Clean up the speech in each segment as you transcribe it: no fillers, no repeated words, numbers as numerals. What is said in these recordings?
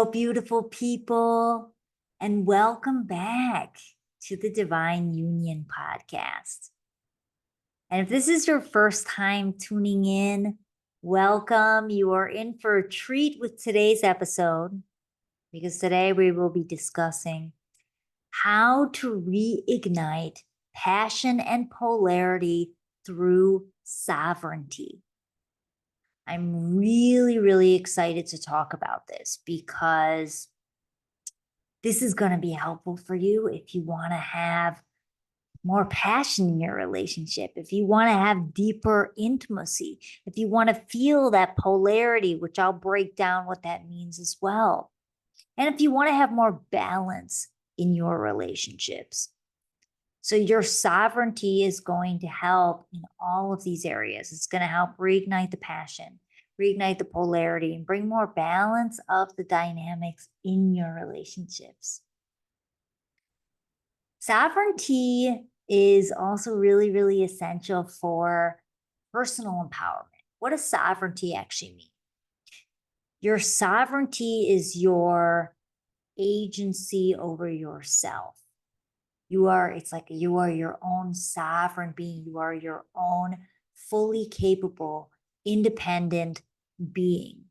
Hello, beautiful people, and welcome back to the Divine Union podcast. And if this is your first time tuning in, welcome. You are in for a treat with today's episode because today we will be discussing how to reignite passion and polarity through sovereignty. I'm really, really excited to talk about this because this is going to be helpful for you if you want to have more passion in your relationship, if you want to have deeper intimacy, if you want to feel that polarity, which I'll break down what that means as well. And if you want to have more balance in your relationships. So your sovereignty is going to help in all of these areas. It's going to help reignite the passion, reignite the polarity, and bring more balance of the dynamics in your relationships. Sovereignty is also really, really essential for personal empowerment. What does sovereignty actually mean? Your sovereignty is your agency over yourself. It's like you are your own sovereign being. You are your own fully capable, independent being.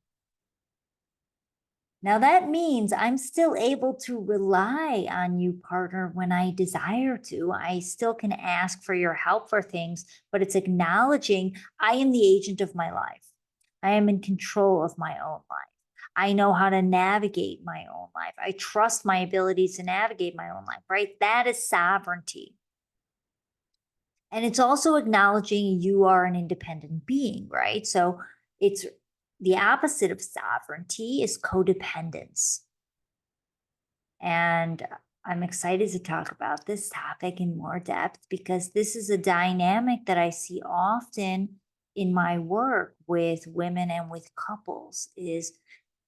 Now that means I'm still able to rely on you, partner, when I desire to. I still can ask for your help for things, but it's acknowledging I am the agent of my life. I am in control of my own life. I know how to navigate my own life. I trust my abilities to navigate my own life, right? That is sovereignty. And it's also acknowledging you are an independent being, right? So it's the opposite of sovereignty is codependence. And I'm excited to talk about this topic in more depth because this is a dynamic that I see often in my work with women and with couples is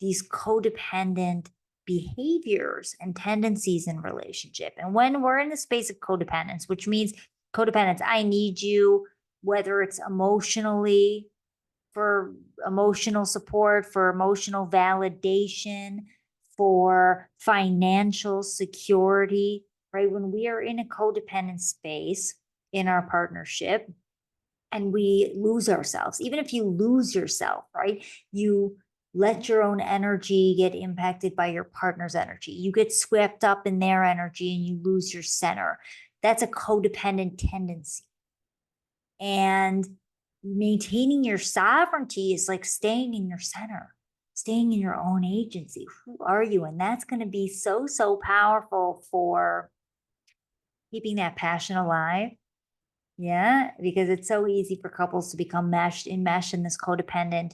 these codependent behaviors and tendencies in relationship. And when we're in the space of codependence, which means codependence, I need you, whether it's emotionally, for emotional support, for emotional validation, for financial security, right? When we are in a codependent space in our partnership and we lose ourselves, even if you lose yourself, right? You let your own energy get impacted by your partner's energy. You get swept up in their energy and you lose your center. That's a codependent tendency. And maintaining your sovereignty is like staying in your center, staying in your own agency. Who are you? And that's going to be so, so powerful for keeping that passion alive. Yeah, because it's so easy for couples to become enmeshed in this codependent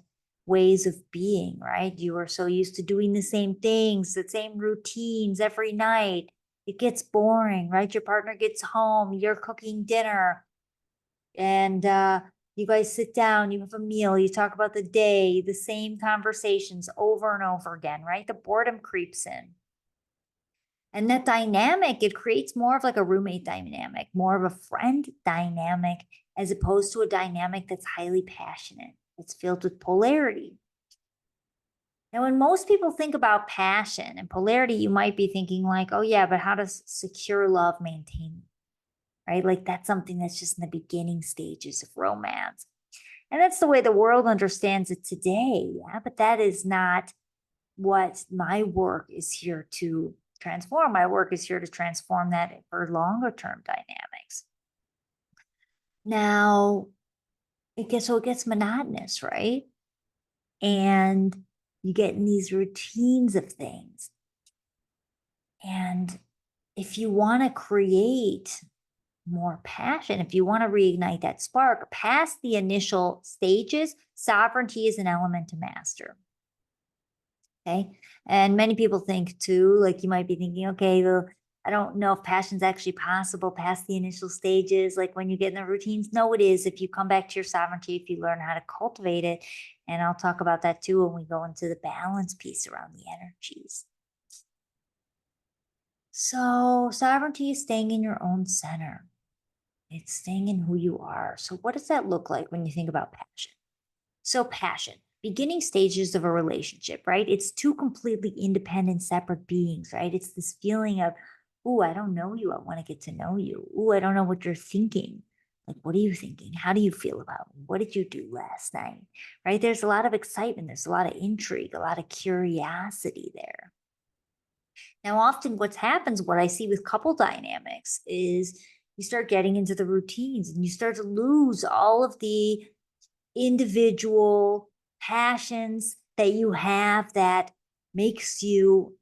ways of being, right? You are so used to doing the same things, the same routines every night. It gets boring, right? Your partner gets home, you're cooking dinner, and you guys sit down, you have a meal, you talk about the day, the same conversations over and over again, right? The boredom creeps in. And that dynamic, it creates more of like a roommate dynamic, more of a friend dynamic, as opposed to a dynamic that's highly passionate. It's filled with polarity. Now, when most people think about passion and polarity, you might be thinking like, oh yeah, but how does secure love maintain, right? Like that's something that's just in the beginning stages of romance. And that's the way the world understands it today. Yeah, but that is not what my work is here to transform. My work is here to transform that for longer term dynamics. Now, it gets monotonous, right? And you get in these routines of things. And if you want to create more passion, if you want to reignite that spark past the initial stages, sovereignty is an element to master. Okay. And many people think too, like you might be thinking, okay, well, I don't know if passion's actually possible past the initial stages, like when you get in the routines. No, it is if you come back to your sovereignty, if you learn how to cultivate it. And I'll talk about that too when we go into the balance piece around the energies. So sovereignty is staying in your own center. It's staying in who you are. So what does that look like when you think about passion? So passion, beginning stages of a relationship, right? It's two completely independent, separate beings, right? It's this feeling of, oh, I don't know you. I want to get to know you. Oh, I don't know what you're thinking. Like, what are you thinking? How do you feel about me? What did you do last night? Right? There's a lot of excitement. There's a lot of intrigue, a lot of curiosity there. Now, often what happens, what I see with couple dynamics is you start getting into the routines and you start to lose all of the individual passions that you have that makes you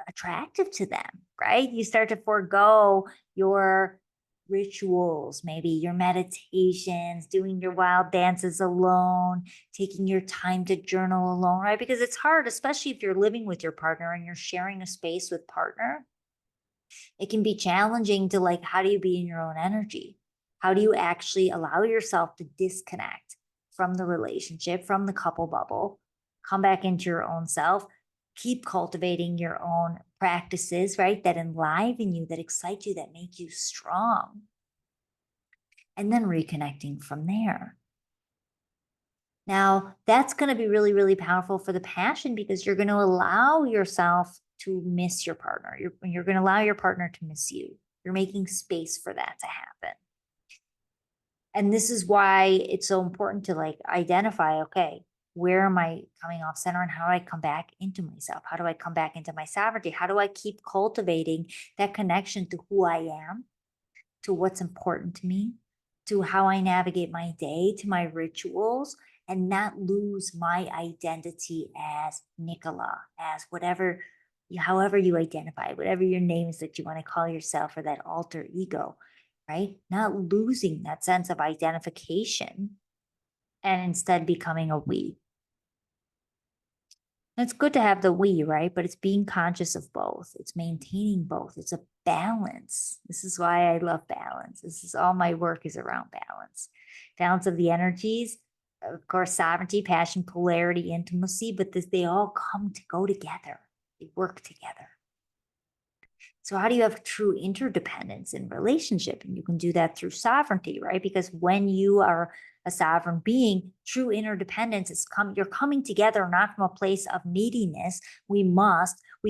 attractive to them, right? You start to forego your rituals, maybe your meditations, doing your wild dances alone, taking your time to journal alone, right? Because it's hard, especially if you're living with your partner and you're sharing a space with partner. It can be challenging to like, how do you be in your own energy? How do you actually allow yourself to disconnect from the relationship, from the couple bubble, come back into your own self, keep cultivating your own practices, right? That enliven you, that excite you, that make you strong, and then reconnecting from there. Now, that's going to be really, really powerful for the passion because you're going to allow yourself to miss your partner. You're going to allow your partner to miss you. You're making space for that to happen. And this is why it's so important to like identify, okay, where am I coming off center and how do I come back into myself? How do I come back into my sovereignty? How do I keep cultivating that connection to who I am, to what's important to me, to how I navigate my day, to my rituals, and not lose my identity as Nicola, as whatever, however you identify, whatever your name is that you want to call yourself or that alter ego, right? Not losing that sense of identification and instead becoming a we. It's good to have the we, right? But it's being conscious of both. It's maintaining both. It's a balance. This is why I love balance. This is all my work is around balance. Balance of the energies, of course, sovereignty, passion, polarity, intimacy, but they all come to go together. They work together. So how do you have true interdependence in relationship? And you can do that through sovereignty, right? Because when you are a sovereign being, true interdependence is you're coming together not from a place of neediness. We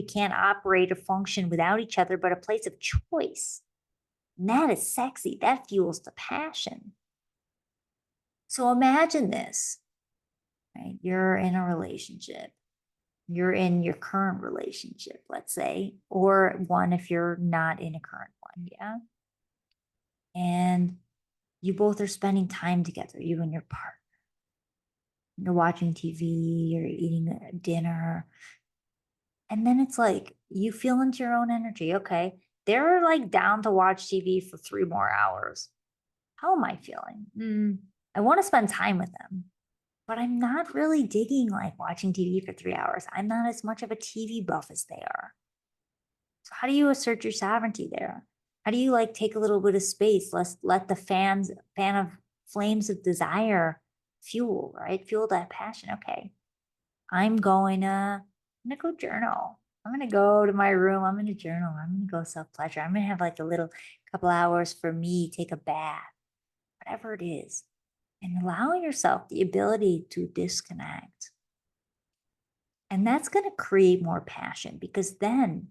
can't operate or function without each other, but a place of choice. And that is sexy. That fuels the passion. So imagine this, right? You're in a relationship. You're in your current relationship, let's say, or one if you're not in a current one. Yeah. And you both are spending time together, you and your partner. You're watching TV, you're eating dinner. And then it's like you feel into your own energy. Okay. They're like down to watch TV for 3 more hours. How am I feeling? I want to spend time with them, but I'm not really digging like watching TV for 3 hours. I'm not as much of a TV buff as they are. So how do you assert your sovereignty there? How do you like take a little bit of space? Let's let the fan of flames of desire fuel, right? Fuel that passion. Okay. I'm gonna go journal. I'm gonna go to my room. I'm gonna journal. I'm gonna go self-pleasure. I'm gonna have like a little couple hours for me, take a bath, whatever it is. And allowing yourself the ability to disconnect. And that's gonna create more passion because then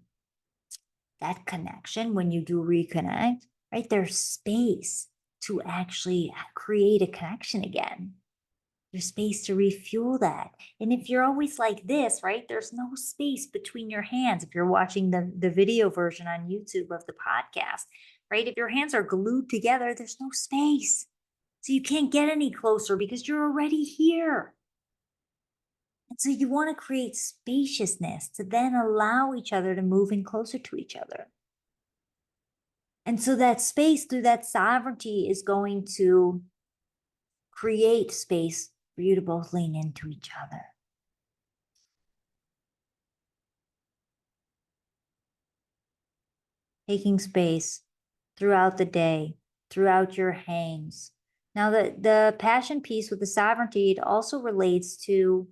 that connection, when you do reconnect, right, there's space to actually create a connection again. There's space to refuel that. And if you're always like this, right, there's no space between your hands. If you're watching the video version on YouTube of the podcast, right, if your hands are glued together, there's no space. So you can't get any closer because you're already here. And so you want to create spaciousness to then allow each other to move in closer to each other. And so that space through that sovereignty is going to create space for you to both lean into each other. Taking space throughout the day, throughout your hangs. Now, the passion piece with the sovereignty, it also relates to,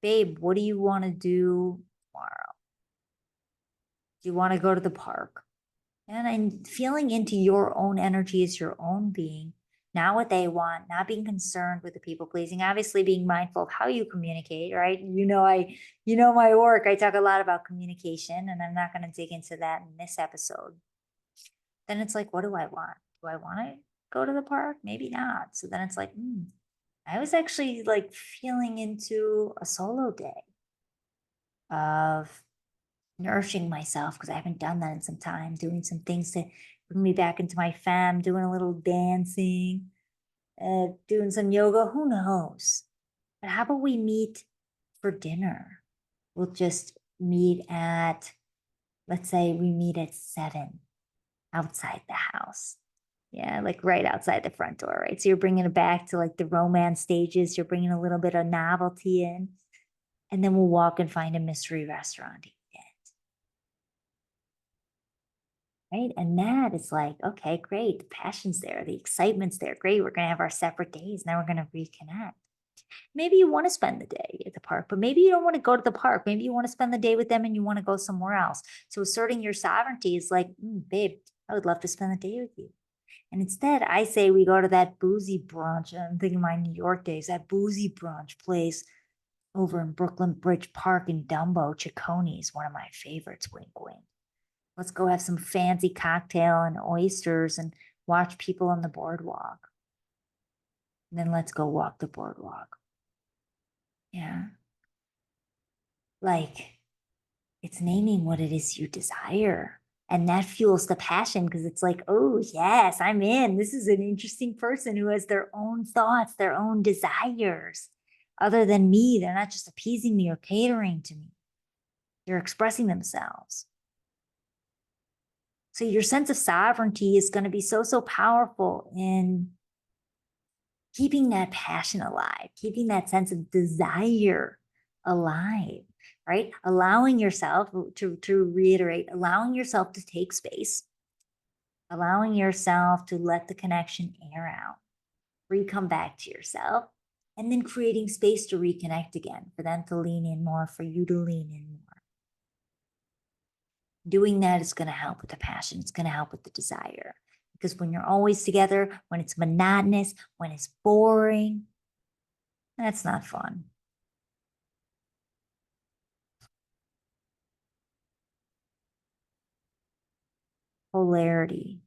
babe, what do you want to do tomorrow? Do you want to go to the park? And I'm feeling into your own energy as your own being. not what they want, not being concerned with the people pleasing, obviously being mindful of how you communicate, right? My work, I talk a lot about communication, and I'm not going to dig into that in this episode. Then it's like, what do I want? Do I want to go to the park? Maybe not. So then it's like, I was actually like feeling into a solo day of nourishing myself, because I haven't done that in some time, doing some things to bring me back into my fam, doing a little dancing, doing some yoga, who knows? But how about we meet for dinner? We'll just meet at, let's say we meet at 7 outside the house. Yeah, like right outside the front door, right? So you're bringing it back to like the romance stages. You're bringing a little bit of novelty in, and then we'll walk and find a mystery restaurant. Right. And that is like, okay, great. The passion's there. The excitement's there. Great. We're going to have our separate days. Now we're going to reconnect. Maybe you want to spend the day at the park, but maybe you don't want to go to the park. Maybe you want to spend the day with them and you want to go somewhere else. So asserting your sovereignty is like, babe, I would love to spend the day with you. And instead, I say we go to that boozy brunch. I'm thinking my New York days, that boozy brunch place over in Brooklyn Bridge Park in Dumbo. Cicconi's one of my favorites. Wink, wink. Let's go have some fancy cocktail and oysters and watch people on the boardwalk. And then let's go walk the boardwalk. Yeah. Like, it's naming what it is you desire. And that fuels the passion, because it's like, oh, yes, I'm in. This is an interesting person who has their own thoughts, their own desires. Other than me, they're not just appeasing me or catering to me, they're expressing themselves. So your sense of sovereignty is going to be so, so powerful in keeping that passion alive, keeping that sense of desire alive, right? Allowing yourself to reiterate, allowing yourself to take space, allowing yourself to let the connection air out, where you come back to yourself, and then creating space to reconnect again, for them to lean in more, for you to lean in more. Doing that is going to help with the passion. It's going to help with the desire. Because when you're always together, when it's monotonous, when it's boring, that's not fun. Polarity.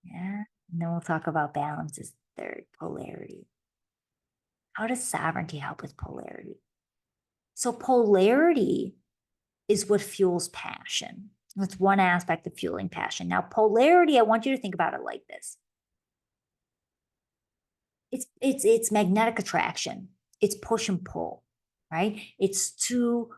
Yeah. And then we'll talk about balance as third. Polarity. How does sovereignty help with polarity? So polarity is what fuels passion. That's one aspect of fueling passion. Now, polarity, I want you to think about it like this. It's magnetic attraction. It's push and pull, right? It's two,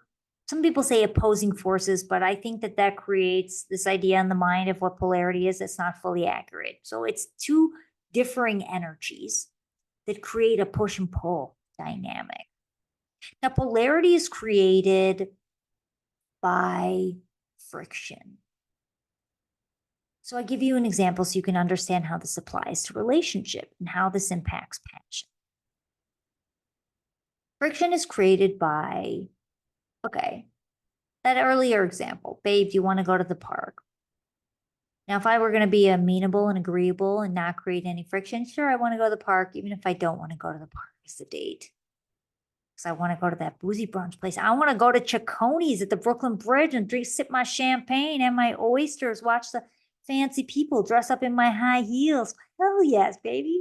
some people say opposing forces, but I think that creates this idea in the mind of what polarity is. It's not fully accurate. So it's two differing energies that create a push and pull dynamic. Now, polarity is created by friction. So I give you an example so you can understand how this applies to relationship and how this impacts passion. Friction is created by, okay, that earlier example, babe, do you want to go to the park? Now, if I were going to be amenable and agreeable and not create any friction, sure, I want to go to the park, even if I don't want to go to the park as a date. Because I want to go to that boozy brunch place. I want to go to Cicconi's at the Brooklyn Bridge and sip my champagne and my oysters, watch the fancy people dress up in my high heels. Hell yes, baby.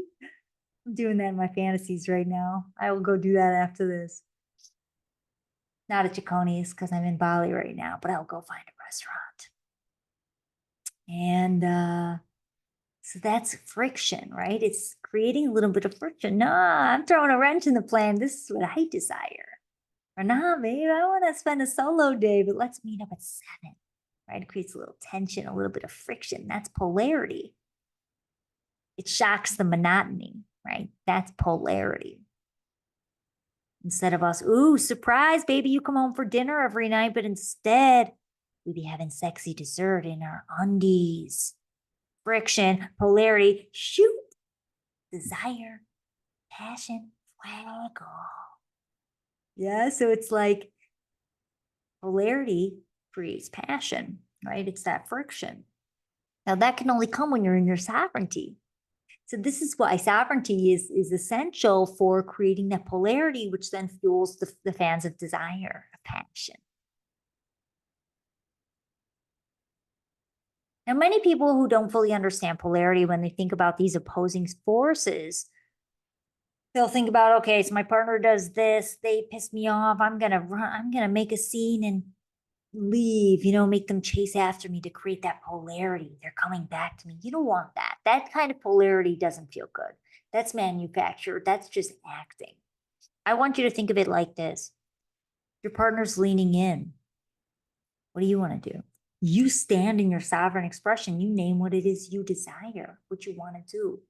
I'm doing that in my fantasies right now. I will go do that after this. Not at Cicconi's because I'm in Bali right now, but I'll go find a restaurant. And so that's friction, right? It's creating a little bit of friction. No, I'm throwing a wrench in the plan. This is what I desire. Or nah, babe, I want to spend a solo day, but let's meet up at 7, right? It creates a little tension, a little bit of friction. That's polarity. It shocks the monotony, right? That's polarity. Instead of us, ooh, surprise, baby, you come home for dinner every night, but instead we'd be having sexy dessert in our undies. Friction, polarity, shoot, desire, passion, fuego. Yeah, so it's like polarity creates passion, right? It's that friction. Now that can only come when you're in your sovereignty. So this is why sovereignty is essential for creating that polarity, which then fuels the fans of desire, of passion. Now, many people who don't fully understand polarity, when they think about these opposing forces, they'll think about, okay, so my partner does this, they piss me off, I'm gonna make a scene and leave, make them chase after me to create that polarity. They're coming back to me. You don't want that. That kind of polarity doesn't feel good. That's manufactured. That's just acting. I want you to think of it like this. Your partner's leaning in. What do you want to do? You stand in your sovereign expression. You name what it is you desire, what you want to do.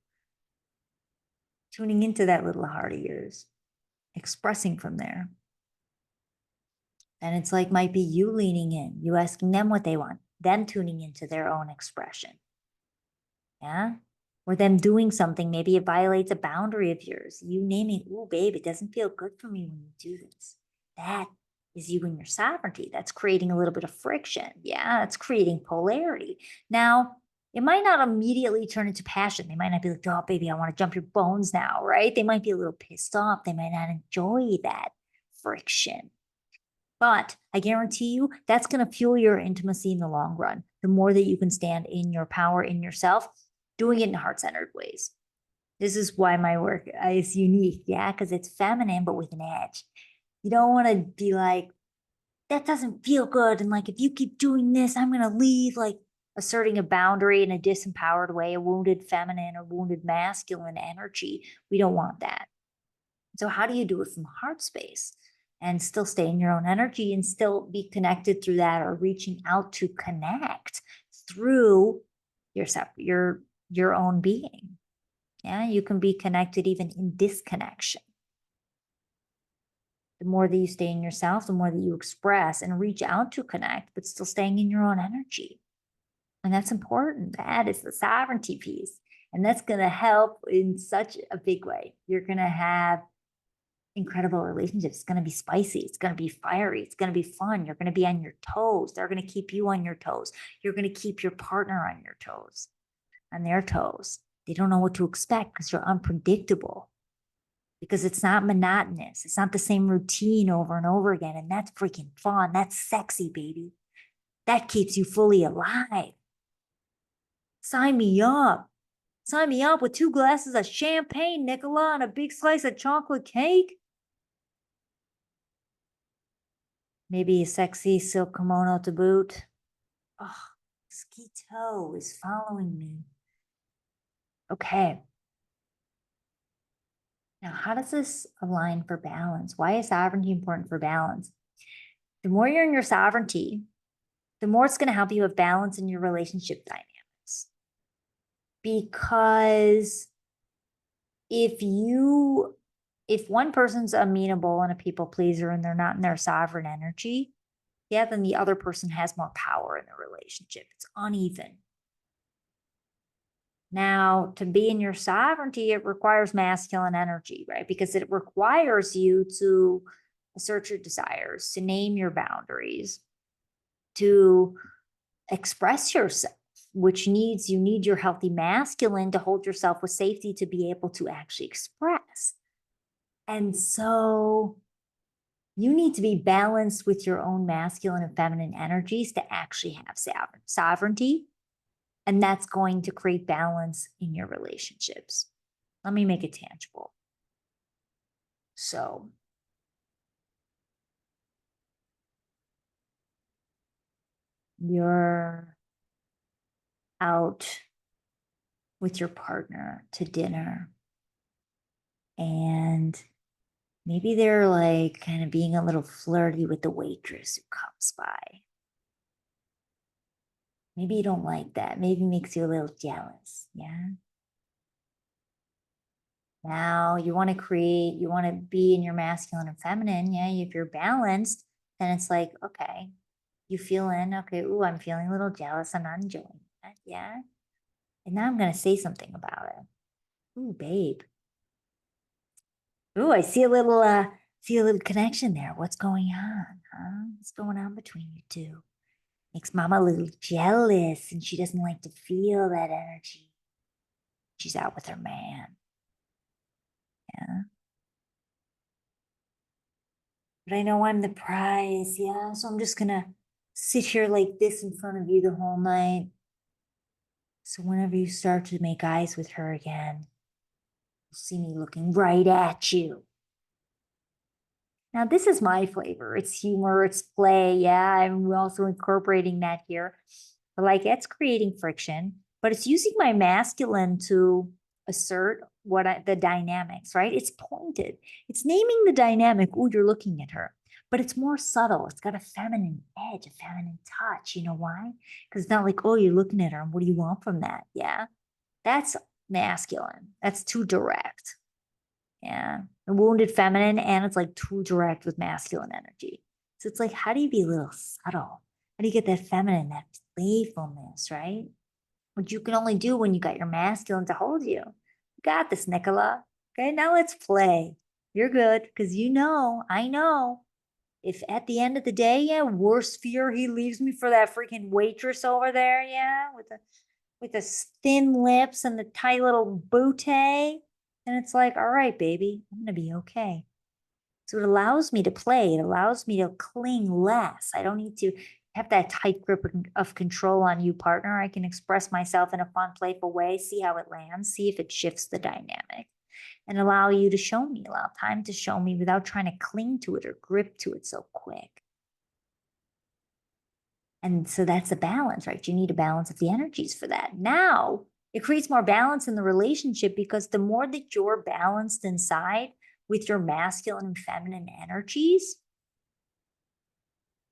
Tuning into that little heart of yours, expressing from there. And it's like, might be you leaning in, you asking them what they want, them tuning into their own expression. Yeah. Or them doing something, maybe it violates a boundary of yours. You naming, oh, babe, it doesn't feel good for me when you do this. That is you and your sovereignty. That's creating a little bit of friction. Yeah, it's creating polarity. Now, it might not immediately turn into passion. They might not be like, oh, baby, I want to jump your bones now, right? They might be a little pissed off. They might not enjoy that friction. But I guarantee you that's going to fuel your intimacy in the long run. The more that you can stand in your power, in yourself, doing it in heart-centered ways. This is why my work is unique. Yeah, because it's feminine, but with an edge. You don't want to be like, that doesn't feel good. And like, if you keep doing this, I'm going to leave, like asserting a boundary in a disempowered way, a wounded feminine or wounded masculine energy. We don't want that. So how do you do it from heart space and still stay in your own energy and still be connected through that, or reaching out to connect through your own being? Yeah, you can be connected even in disconnection. The more that you stay in yourself, the more that you express and reach out to connect, but still staying in your own energy. And that's important. That is the sovereignty piece. And that's going to help in such a big way. You're going to have incredible relationships. It's going to be spicy. It's going to be fiery. It's going to be fun. You're going to be on your toes. They're going to keep you on your toes. You're going to keep your partner on your toes, on their toes. They don't know what to expect because you're unpredictable, because it's not monotonous. It's not the same routine over and over again. And that's freaking fun. That's sexy, baby. That keeps you fully alive. Sign me up. Sign me up with 2 glasses of champagne, Nicola, and a big slice of chocolate cake. Maybe a sexy silk kimono to boot. Oh, ski toe is following me. Okay. Now, how does this align for balance? Why is sovereignty important for balance? The more you're in your sovereignty, the more it's going to help you have balance in your relationship dynamics. Because if one person's amenable and a people pleaser and they're not in their sovereign energy, yeah, then the other person has more power in the relationship. It's uneven. Now, to be in your sovereignty, it requires masculine energy, right? Because it requires you to assert your desires, to name your boundaries, to express yourself, which you need your healthy masculine to hold yourself with safety to be able to actually express. And so you need to be balanced with your own masculine and feminine energies to actually have sovereignty. And that's going to create balance in your relationships. Let me make it tangible. So you're out with your partner to dinner, and maybe they're like kind of being a little flirty with the waitress who comes by. Maybe you don't like that. Maybe it makes you a little jealous. Yeah. Now you want to be in your masculine and feminine. Yeah. If you're balanced, then it's like, okay, you feel in, okay, ooh, I'm feeling a little jealous. I'm not enjoying that. Yeah. And now I'm going to say something about it. Ooh, babe. Ooh, I see a little connection there. What's going on? Huh? What's going on between you two? Makes mama a little jealous and she doesn't like to feel that energy. She's out with her man. Yeah. But I know I'm the prize. Yeah. So I'm just going to sit here like this in front of you the whole night. So whenever you start to make eyes with her again, you'll see me looking right at you. Now, this is my flavor. It's humor, it's play. Yeah, I'm also incorporating that here. But like, it's creating friction, but it's using my masculine to assert the dynamics, right? It's pointed. It's naming the dynamic. Oh, you're looking at her, but it's more subtle. It's got a feminine edge, a feminine touch. You know why? Because it's not like, oh, you're looking at her. And what do you want from that? Yeah, that's masculine. That's too direct. Yeah. And wounded feminine, and it's like too direct with masculine energy. So it's like, how do you be a little subtle? How do you get that feminine, that playfulness, right? Which you can only do when you got your masculine to hold you. You got this, Nicola. Okay, now let's play. You're good because I know. If at the end of the day, yeah, worst fear, he leaves me for that freaking waitress over there, yeah, with the thin lips and the tight little bootay. And it's like, all right, baby, I'm going to be okay. So it allows me to play. It allows me to cling less. I don't need to have that tight grip of control on you, partner. I can express myself in a fun, playful way, see how it lands, see if it shifts the dynamic, and allow you to show me, allow time to show me without trying to cling to it or grip to it so quick. And so that's a balance, right? You need a balance of the energies for that. Now it creates more balance in the relationship because the more that you're balanced inside with your masculine and feminine energies,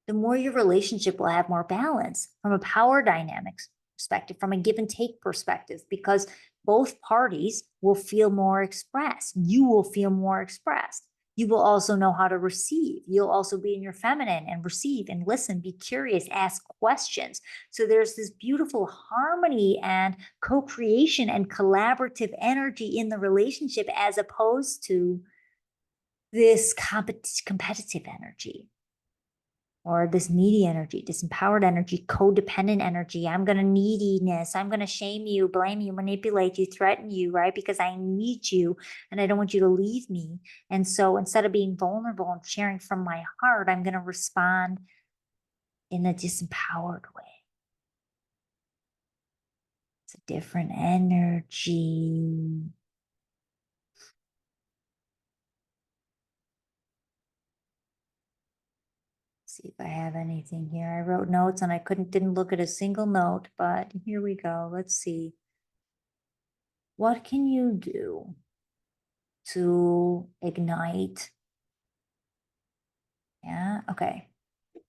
the more your relationship will have more balance from a power dynamics perspective, from a give and take perspective, because both parties will feel more expressed. You will feel more expressed. You will also know how to receive. You'll also be in your feminine and receive and listen, be curious, ask questions. So there's this beautiful harmony and co-creation and collaborative energy in the relationship as opposed to this competitive energy or this needy energy, this empowered energy, codependent energy. I'm going to neediness. I'm going to shame you, blame you, manipulate you, threaten you, right? Because I need you and I don't want you to leave me. And so instead of being vulnerable and sharing from my heart, I'm going to respond in a disempowered way. It's a different energy. See if I have anything here. I wrote notes and I didn't look at a single note, but here we go. Let's see. What can you do to ignite? Yeah, okay.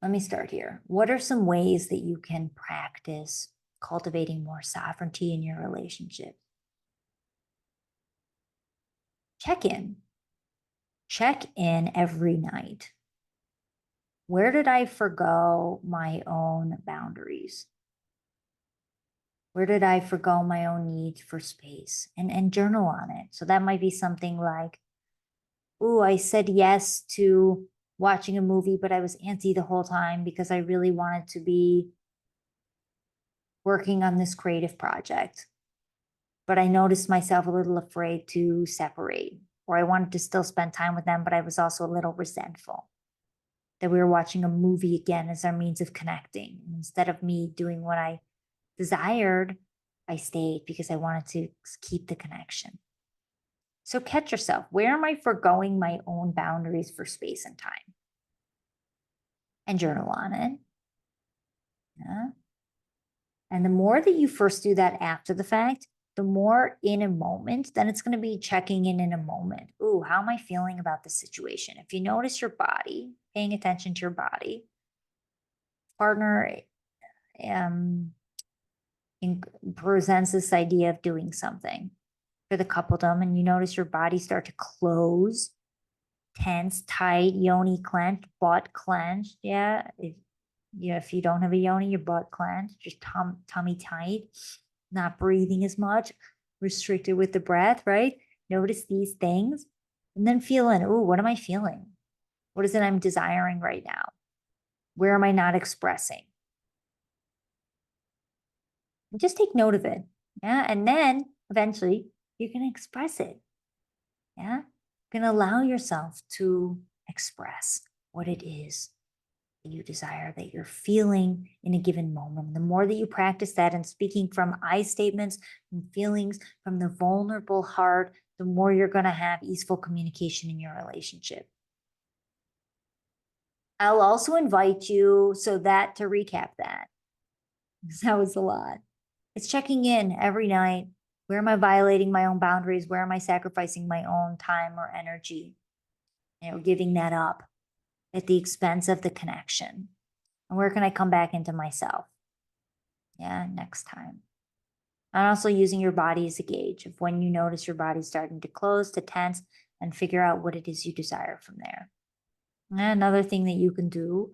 Let me start here. What are some ways that you can practice cultivating more sovereignty in your relationship? Check in. Check in every night. Where did I forgo my own boundaries? Where did I forgo my own need for space? And journal on it. So that might be something like, ooh, I said yes to watching a movie, but I was antsy the whole time because I really wanted to be working on this creative project. But I noticed myself a little afraid to separate, or I wanted to still spend time with them, but I was also a little resentful that we were watching a movie again as our means of connecting. Instead of me doing what I desired, I stayed because I wanted to keep the connection. So catch yourself. Where am I forgoing my own boundaries for space and time? And journal on it. Yeah. And the more that you first do that after the fact, the more in a moment, then it's going to be checking in a moment. Ooh, how am I feeling about the situation? If you notice your body, paying attention to your body, partner presents this idea of doing something for the coupledom, and you notice your body start to close, tense, tight, yoni clenched, butt clenched. Yeah. If you don't have a yoni, your butt clenched, just tummy tight, not breathing as much, restricted with the breath, right? Notice these things and then feel in, ooh, what am I feeling? What is it I'm desiring right now? Where am I not expressing? And just take note of it. Yeah. And then eventually you're going to express it. Yeah. You're going to allow yourself to express what it is that you desire, that you're feeling in a given moment. The more that you practice that and speaking from I statements and feelings from the vulnerable heart, the more you're going to have easeful communication in your relationship. I'll also invite you, so that to recap that, because that was a lot. It's checking in every night. Where am I violating my own boundaries? Where am I sacrificing my own time or energy? Giving that up at the expense of the connection. And where can I come back into myself? Yeah, next time. And also using your body as a gauge of when you notice your body starting to close, to tense, and figure out what it is you desire from there. And another thing that you can do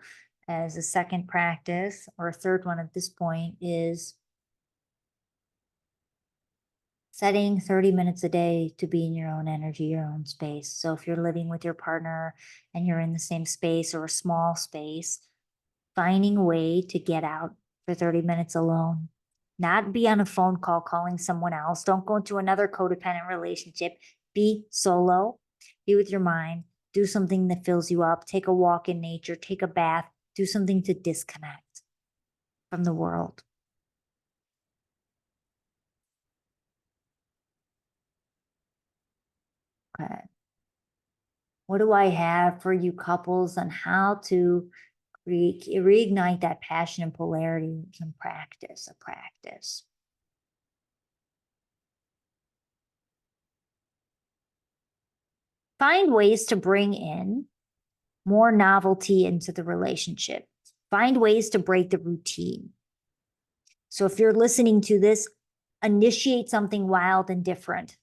as a second practice, or a third one at this point, is setting 30 minutes a day to be in your own energy, your own space. So if you're living with your partner and you're in the same space or a small space, finding a way to get out for 30 minutes alone, not be on a phone call calling someone else. Don't go into another codependent relationship. Be solo, be with your mind, do something that fills you up, take a walk in nature, take a bath, do something to disconnect from the world. Okay. What do I have for you couples on how to reignite that passion and polarity? Some practice, a practice. Find ways to bring in more novelty into the relationship. Find ways to break the routine. So if you're listening to this, initiate something wild and different.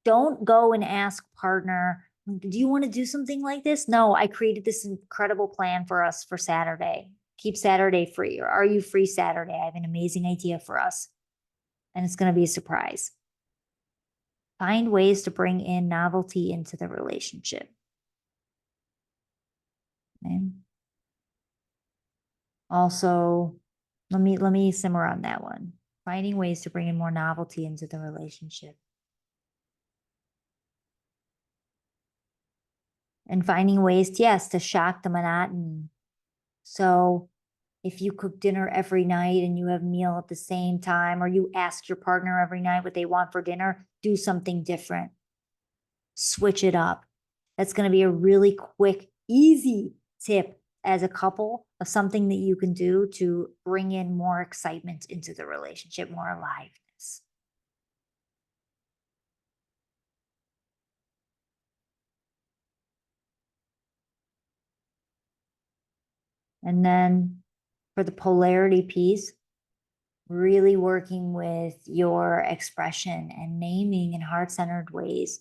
Don't go and ask partner, do you want to do something like this? No, I created this incredible plan for us for Saturday. Keep Saturday free. Or are you free Saturday? I have an amazing idea for us. And it's going to be a surprise. Find ways to bring in novelty into the relationship. Okay. Also, let me simmer on that one. Finding ways to bring in more novelty into the relationship. And finding ways, yes, to shock the monotony. So if you cook dinner every night and you have meal at the same time, or you ask your partner every night what they want for dinner, do something different. Switch it up. That's going to be a really quick, easy tip as a couple of something that you can do to bring in more excitement into the relationship, more aliveness. And then for the polarity piece, really working with your expression and naming in heart-centered ways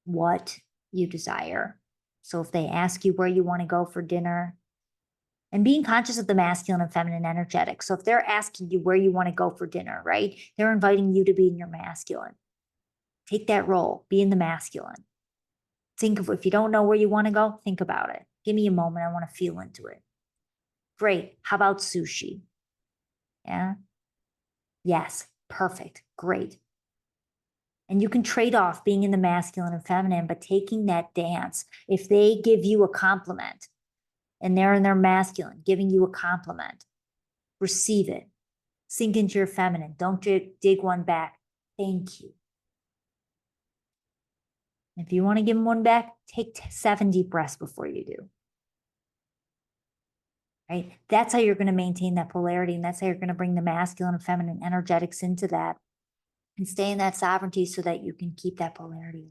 what you desire. So if they ask you where you want to go for dinner, and being conscious of the masculine and feminine energetic. So if they're asking you where you want to go for dinner, right? They're inviting you to be in your masculine. Take that role, be in the masculine. Think of, if you don't know where you want to go, think about it. Give me a moment. I want to feel into it. Great. How about sushi? Yeah. Yes. Perfect. Great. And you can trade off being in the masculine and feminine, but taking that dance. If they give you a compliment and they're in their masculine, giving you a compliment, receive it. Sink into your feminine. Don't dig one back. Thank you. If you want to give them one back, take 7 deep breaths before you do. Right? That's how you're going to maintain that polarity. And that's how you're going to bring the masculine and feminine energetics into that and stay in that sovereignty so that you can keep that polarity.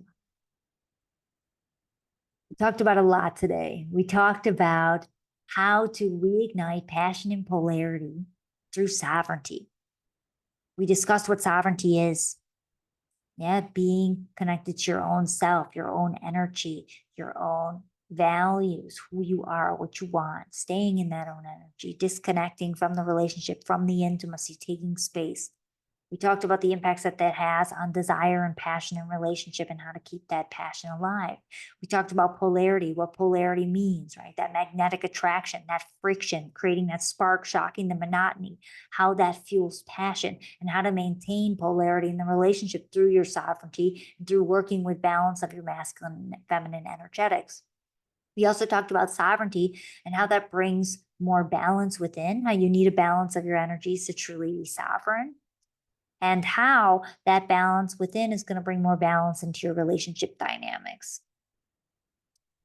We talked about a lot today. We talked about how to reignite passion and polarity through sovereignty. We discussed what sovereignty is. Yeah, being connected to your own self, your own energy, your own values, who you are, what you want, staying in that own energy, disconnecting from the relationship, from the intimacy, taking space. We talked about the impacts that that has on desire and passion and relationship and how to keep that passion alive. We talked about polarity, what polarity means, right? That magnetic attraction, that friction, creating that spark, shocking the monotony, how that fuels passion, and how to maintain polarity in the relationship through your sovereignty and through working with balance of your masculine and feminine energetics. We also talked about sovereignty and how that brings more balance within, how you need a balance of your energies to truly be sovereign, and how that balance within is going to bring more balance into your relationship dynamics.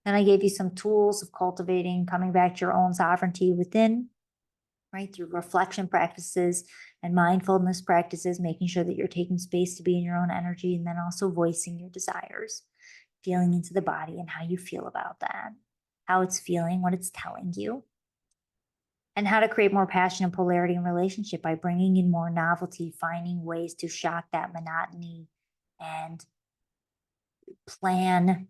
And I gave you some tools of cultivating, coming back to your own sovereignty within, right? Through reflection practices and mindfulness practices, making sure that you're taking space to be in your own energy, and then also voicing your desires, feeling into the body and how you feel about that, how it's feeling, what it's telling you, and how to create more passion and polarity in relationship by bringing in more novelty, finding ways to shock that monotony and plan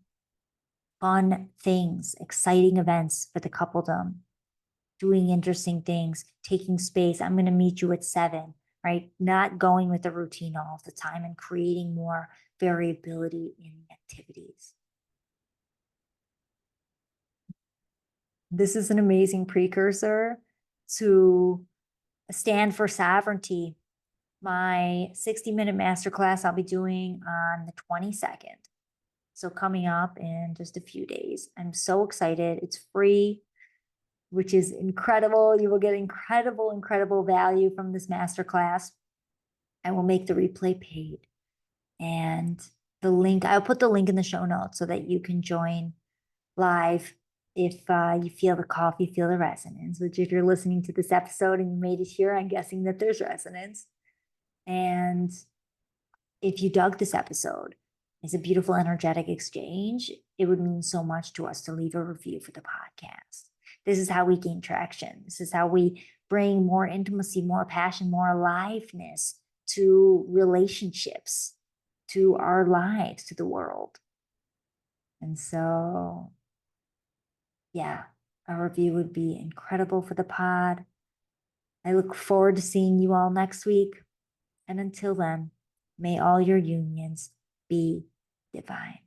fun things, exciting events for the coupledom, doing interesting things, taking space. I'm going to meet you at 7, right? Not going with the routine all the time and creating more variability in activities. This is an amazing precursor to Stand for Sovereignty, my 60-minute masterclass I'll be doing on the 22nd. So coming up in just a few days. I'm so excited. It's free, which is incredible. You will get incredible value from this masterclass. I will make the replay paid. And the link, I'll put the link in the show notes so that you can join live if you feel the call, if you feel the resonance, which if you're listening to this episode and you made it here, I'm guessing that there's resonance. And if you dug this episode, it's a beautiful energetic exchange. It would mean so much to us to leave a review for the podcast. This is how we gain traction. This is how we bring more intimacy, more passion, more aliveness to relationships, to our lives, to the world. And so, yeah, a review would be incredible for the pod. I look forward to seeing you all next week. And until then, may all your unions be divine.